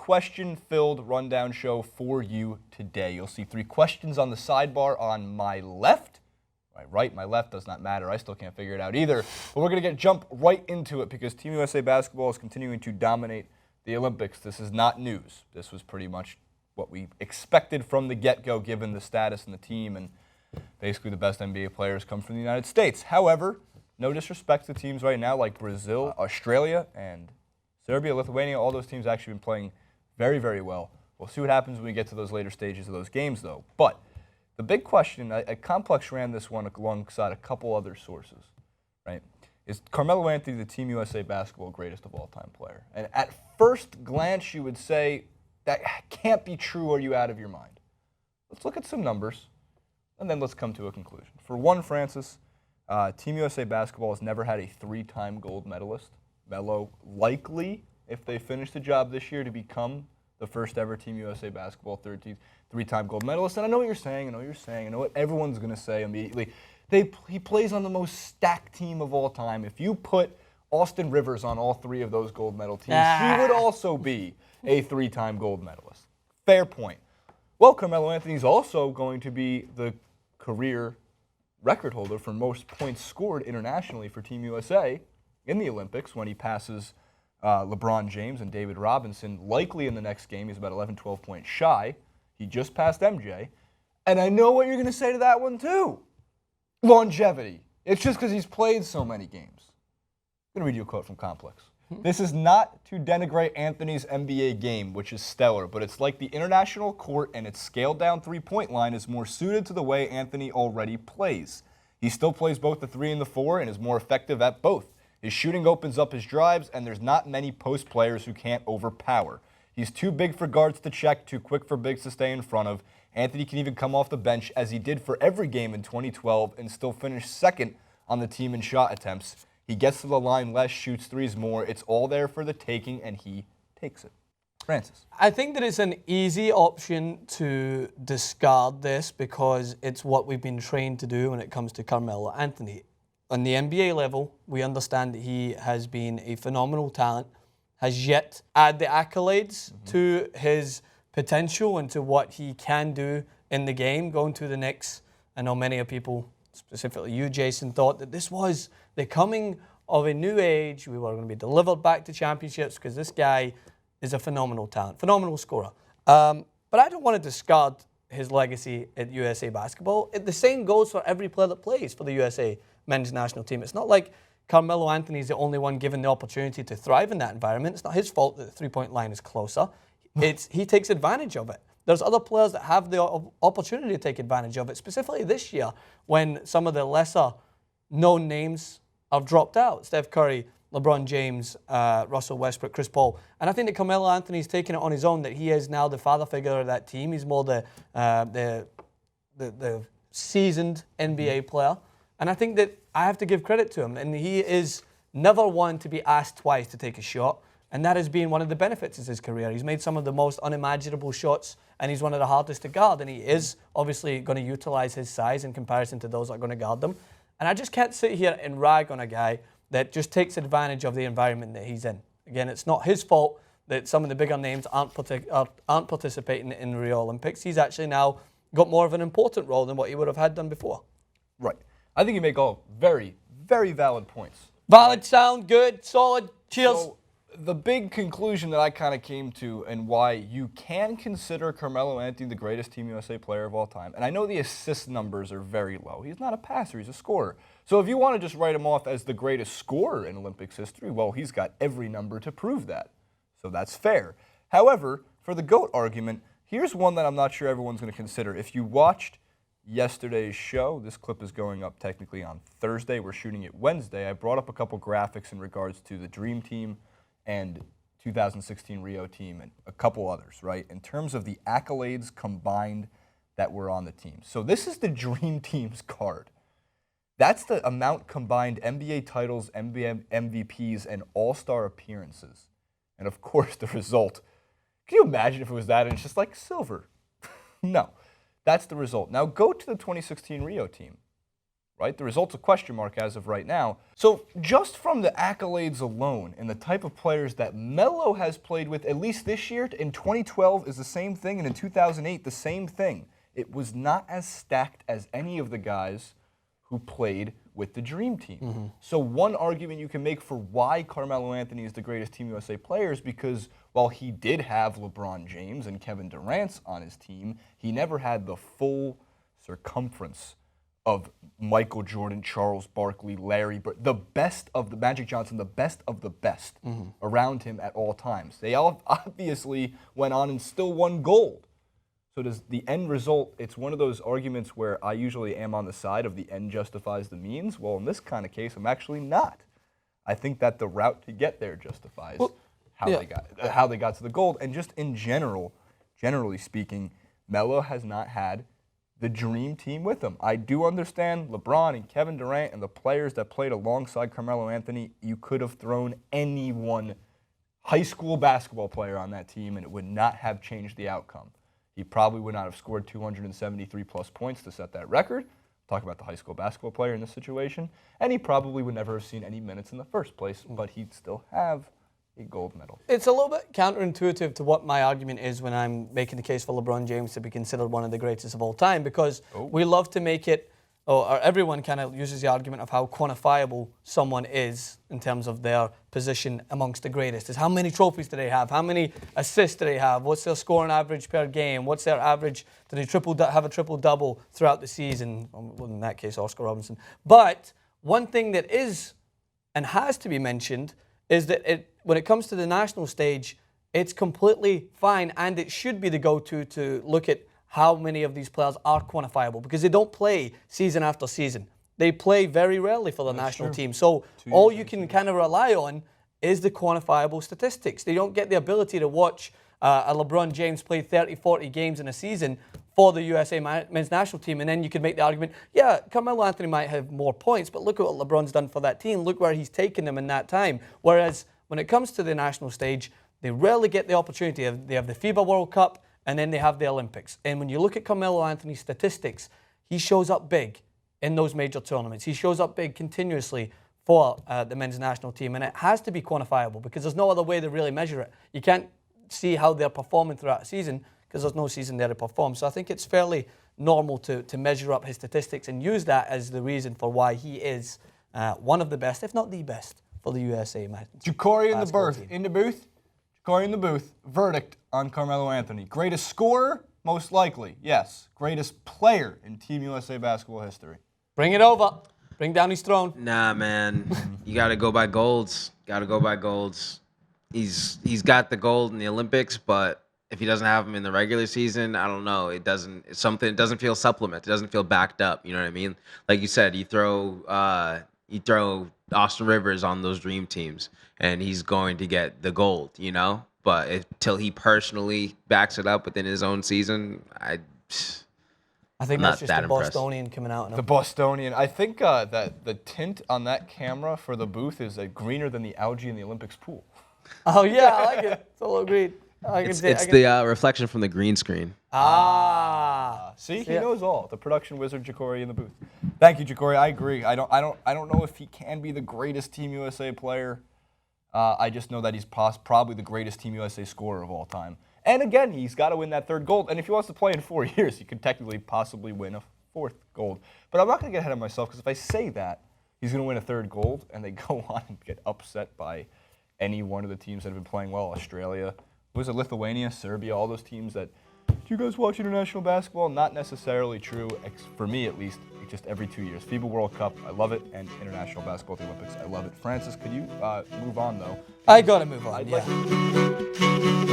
question-filled rundown show for you today. You'll see 3 questions on the sidebar on my left. My right, my left does not matter. I still can't figure it out either. But we're going to jump right into it because Team USA basketball is continuing to dominate the Olympics. This is not news. This was pretty much what we expected from the get-go, given the status and the team, and basically the best NBA players come from the United States. However, no disrespect to teams right now like Brazil, Australia, and Serbia, Lithuania. All those teams actually been playing very, very well. We'll see what happens when we get to those later stages of those games, though. But the big question, Complex ran this one alongside a couple other sources, right? Is Carmelo Anthony the Team USA basketball greatest of all-time player? And at first glance, you would say that can't be true, or are you out of your mind? Let's look at some numbers, and then let's come to a conclusion. For one, Francis, Team USA basketball has never had a 3-time gold medalist. Melo likely, if they finish the job this year, to become the first ever Team USA basketball 3-time gold medalist. And I know what you're saying. I know what everyone's going to say immediately. He plays on the most stacked team of all time. If you put Austin Rivers on all 3 of those gold medal teams, he would also be a 3-time gold medalist. Fair point. Well, Carmelo Anthony's also going to be the career record holder for most points scored internationally for Team USA in the Olympics when he passes LeBron James and David Robinson. Likely in the next game, he's about 11, 12 points shy. He just passed MJ. And I know what you're going to say to that one, too. Longevity. It's just because he's played so many games. I'm going to read you a quote from Complex. This is not to denigrate Anthony's NBA game, which is stellar, but it's like the international court and its scaled-down three-point line is more suited to the way Anthony already plays. He still plays both the 3 and the 4 and is more effective at both. His shooting opens up his drives, and there's not many post players who can't overpower. He's too big for guards to check, too quick for bigs to stay in front of. Anthony can even come off the bench, as he did for every game in 2012, and still finish second on the team in shot attempts. He gets to the line less, shoots threes more. It's all there for the taking, and he takes it. Francis. I think that it's an easy option to discard this because it's what we've been trained to do when it comes to Carmelo Anthony. On the NBA level, we understand that he has been a phenomenal talent, has yet add the accolades to his potential and to what he can do in the game. Going to the Knicks, I know many of people, specifically you, Jason, thought that this was the coming of a new age. We were going to be delivered back to championships because this guy is a phenomenal talent, phenomenal scorer. But I don't want to discard his legacy at USA basketball. The same goes for every player that plays for the USA men's national team. It's not like Carmelo Anthony is the only one given the opportunity to thrive in that environment. It's not his fault that the three-point line is closer. He takes advantage of it. There's other players that have the opportunity to take advantage of it, specifically this year when some of the lesser known names have dropped out. Steph Curry, LeBron James, Russell Westbrook, Chris Paul. And I think that Carmelo Anthony's taken it on his own, that he is now the father figure of that team. He's more the seasoned NBA player. And I think that I have to give credit to him. And he is never one to be asked twice to take a shot. And that has been one of the benefits of his career. He's made some of the most unimaginable shots, and he's one of the hardest to guard. And he is obviously going to utilize his size in comparison to those that are going to guard them. And I just can't sit here and rag on a guy that just takes advantage of the environment that he's in. Again, it's not his fault that some of the bigger names aren't participating in the Rio Olympics. He's actually now got more of an important role than what he would have had done before. Right. I think you make all very, very valid points. Valid, sound, good, solid. Cheers. So, the big conclusion that I kind of came to and why you can consider Carmelo Anthony the greatest Team USA player of all time, and I know the assist numbers are very low. He's not a passer, he's a scorer. So if you want to just write him off as the greatest scorer in Olympics history, well, he's got every number to prove that. So that's fair. However, for the GOAT argument, here's one that I'm not sure everyone's going to consider. If you watched yesterday's show, this clip is going up technically on Thursday. We're shooting it Wednesday. I brought up a couple graphics in regards to the Dream Team and 2016 Rio team and a couple others, right? In terms of the accolades combined that were on the team. So this is the Dream Team's card. That's the amount combined NBA titles, NBA MVPs, and all-star appearances. And of course, the result. Can you imagine if it was that and it's just like silver? No, that's the result. Now go to the 2016 Rio team, right? The result's a question mark as of right now. So just from the accolades alone and the type of players that Melo has played with, at least this year, in 2012 is the same thing, and in 2008 the same thing. It was not as stacked as any of the guys who played with the Dream Team. So one argument you can make for why Carmelo Anthony is the greatest Team USA player is because while he did have LeBron James and Kevin Durant on his team, he never had the full circumference of Michael Jordan, Charles Barkley, Larry, but the best of the Magic Johnson, the best of the best around him at all times. They all obviously went on and still won gold. So does the end result, it's one of those arguments where I usually am on the side of the end justifies the means. Well, in this kind of case, I'm actually not. I think that the route to get there justifies how they got to the gold. And just in general, generally speaking, Melo has not had the Dream Team with him. I do understand LeBron and Kevin Durant and the players that played alongside Carmelo Anthony. You could have thrown any one high school basketball player on that team and it would not have changed the outcome. He probably would not have scored 273 plus points to set that record. Talk about the high school basketball player in this situation. And he probably would never have seen any minutes in the first place, but he'd still have a gold medal. It's a little bit counterintuitive to what my argument is when I'm making the case for LeBron James to be considered one of the greatest of all time, because we love to make it, or everyone kind of uses the argument of how quantifiable someone is in terms of their position amongst the greatest. Is how many trophies do they have? How many assists do they have? What's their scoring average per game? What's their average? Do they have a triple-double throughout the season? Well, in that case, Oscar Robertson. But one thing that is and has to be mentioned is that when it comes to the national stage, it's completely fine and it should be the go-to to look at how many of these players are quantifiable, because they don't play season after season. They play very rarely for the national team. So all you can kind of rely on is the quantifiable statistics. They don't get the ability to watch a LeBron James play 30, 40 games in a season for the USA men's national team, and then you could make the argument, yeah, Carmelo Anthony might have more points, but look at what LeBron's done for that team. Look where he's taken them in that time. Whereas when it comes to the national stage, they rarely get the opportunity. They have the FIBA World Cup, and then they have the Olympics. And when you look at Carmelo Anthony's statistics, he shows up big in those major tournaments. He shows up big continuously for the men's national team, and it has to be quantifiable because there's no other way to really measure it. You can't see how they're performing throughout a season because there's no season there to perform. So I think it's fairly normal to measure up his statistics and use that as the reason for why he is one of the best, if not the best, for the USA men's G.O.A.T in the booth. G.O.A.T in the booth. Verdict on Carmelo Anthony. Greatest scorer? Most likely, yes. Greatest player in Team USA basketball history. Bring it over. Bring down his throne. Nah, man. You got to go by golds. Got to go by golds. He's got the gold in the Olympics, but if he doesn't have them in the regular season, I don't know. It doesn't feel supplement. It doesn't feel backed up. You know what I mean? Like you said, you throw Austin Rivers on those dream teams, and he's going to get the gold. You know, but until he personally backs it up within his own season, I think that's just the Bostonian coming out. The Bostonian. I think that the tint on that camera for the booth is greener than the algae in the Olympics pool. Oh yeah, I like it. It's a little green. It's the reflection from the green screen. See, he knows all. The production wizard G.O.A.T in the booth. Thank you, G.O.A.T. I agree. I don't know if he can be the greatest Team USA player. I just know that he's probably the greatest Team USA scorer of all time. And again, he's got to win that third gold. And if he wants to play in 4 years, he could technically possibly win a fourth gold. But I'm not going to get ahead of myself because if I say that he's going to win a third gold and they go on and get upset by any one of the teams that have been playing well, Australia, was it Lithuania, Serbia, all those teams that, do you guys watch international basketball? Not necessarily true, for me at least, just every 2 years. FIBA World Cup, I love it, and international basketball at the Olympics, I love it. Francis, could you move on, though? I got to move on, yeah.